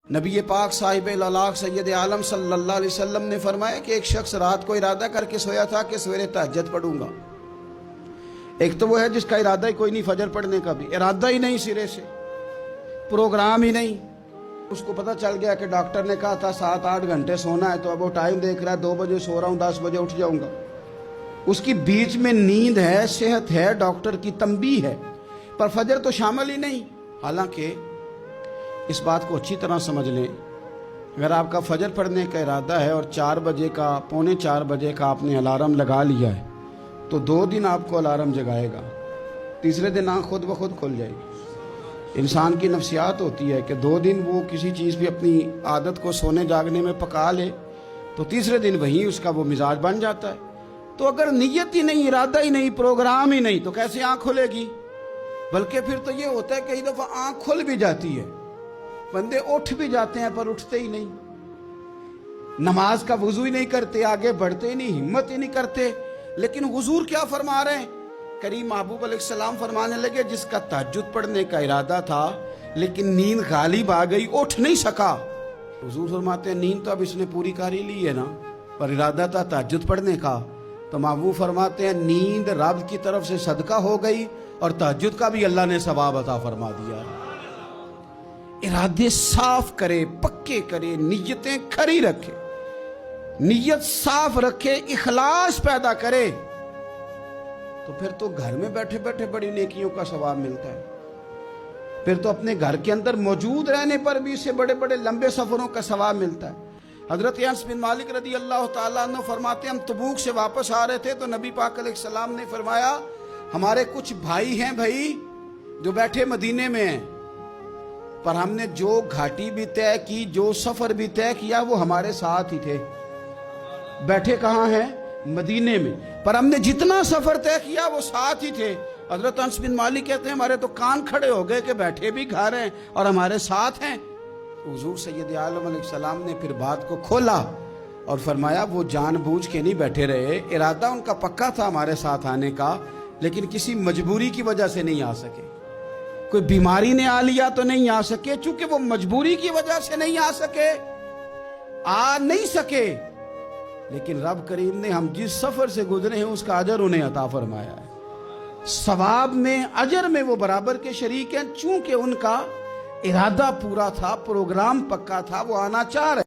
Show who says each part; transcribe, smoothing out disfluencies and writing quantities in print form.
Speaker 1: نبی پاک صاحب الالاق سید عالم صلی اللہ علیہ وسلم نے فرمایا کہ ایک شخص رات کو ارادہ کر کے سویا تھا کہ سویرے تہجد پڑھوں گا۔ ایک تو وہ ہے جس کا ارادہ ہی کوئی نہیں، فجر پڑھنے کا بھی ارادہ ہی نہیں، سرے سے پروگرام ہی نہیں۔ اس کو پتہ چل گیا کہ ڈاکٹر نے کہا تھا 7-8 گھنٹے سونا ہے، تو اب وہ ٹائم دیکھ رہا ہے 2 بجے سو رہا ہوں، 10 بجے اٹھ جاؤں گا۔ اس کی بیچ میں نیند ہے، صحت ہے، ڈاکٹر کی تنبیہ ہے، پر فجر تو شامل ہی نہیں۔ حالانکہ اس بات کو اچھی طرح سمجھ لیں، اگر آپ کا فجر پڑھنے کا ارادہ ہے اور 4 بجے کا 3:45 بجے کا آپ نے الارم لگا لیا ہے، تو 2 دن آپ کو الارم جگائے گا، تیسرے دن آنکھ خود بخود کھل جائے گی۔ انسان کی نفسیات ہوتی ہے کہ 2 دن وہ کسی چیز بھی اپنی عادت کو سونے جاگنے میں پکا لے تو تیسرے دن وہیں اس کا وہ مزاج بن جاتا ہے۔ تو اگر نیت ہی نہیں، ارادہ ہی نہیں، پروگرام ہی نہیں، تو کیسے آنکھ کھلے گی؟ بلکہ پھر تو یہ ہوتا ہے کئی دفعہ آنکھ کھل بھی جاتی ہے، بندے اٹھ بھی جاتے ہیں پر اٹھتے ہی نہیں، نماز کا وضو ہی نہیں کرتے، آگے بڑھتے ہی نہیں، ہمت ہی نہیں کرتے۔ لیکن حضور کیا فرما رہے ہیں؟ کریم محبوب علیہ السلام فرمانے لگے جس کا تہجد پڑھنے کا ارادہ تھا لیکن نیند غالب آ گئی، اٹھ نہیں سکا۔ حضور فرماتے ہیں نیند تو اب اس نے پوری کر ہی لی ہے نا، پر ارادہ تھا تہجد پڑھنے کا۔ تو محبوب فرماتے ہیں نیند رب کی طرف سے صدقہ ہو گئی اور تہجد کا بھی اللہ نے ثواب عطا فرما دیا۔ ارادے صاف کرے، پکے کرے، نیتیں کھری رکھے، نیت صاف رکھے، اخلاص پیدا کرے، تو پھر تو گھر میں بیٹھے بیٹھے بڑی نیکیوں کا ثواب ملتا ہے۔ پھر تو اپنے گھر کے اندر موجود رہنے پر بھی اسے بڑے بڑے لمبے سفروں کا ثواب ملتا ہے۔ حضرت انس بن مالک رضی اللہ تعالیٰ عنہ فرماتے ہیں ہم تبوک سے واپس آ رہے تھے تو نبی پاک علیہ السلام نے فرمایا ہمارے کچھ بھائی ہیں بھائی جو بیٹھے مدینے میں ہیں، پر ہم نے جو گھاٹی بھی طے کی، جو سفر بھی طے کیا، وہ ہمارے ساتھ ہی تھے۔ بیٹھے کہاں ہیں؟ مدینے میں، پر ہم نے جتنا سفر طے کیا وہ ساتھ ہی تھے۔ حضرت انس بن مالک کہتے ہیں ہمارے تو کان کھڑے ہو گئے کہ بیٹھے بھی گھر ہیں اور ہمارے ساتھ ہیں۔ حضور سید عالم علیہ السلام نے پھر بات کو کھولا اور فرمایا وہ جان بوجھ کے نہیں بیٹھے رہے، ارادہ ان کا پکا تھا ہمارے ساتھ آنے کا، لیکن کسی مجبوری کی وجہ سے نہیں آ سکے۔ کوئی بیماری نے آ لیا تو نہیں آ سکے، چونکہ وہ مجبوری کی وجہ سے نہیں آ سکے، آ نہیں سکے، لیکن رب کریم نے ہم جس سفر سے گزرے ہیں اس کا اجر انہیں عطا فرمایا ہے۔ ثواب میں، اجر میں وہ برابر کے شریک ہیں، چونکہ ان کا ارادہ پورا تھا، پروگرام پکا تھا، وہ آنا چاہ رہے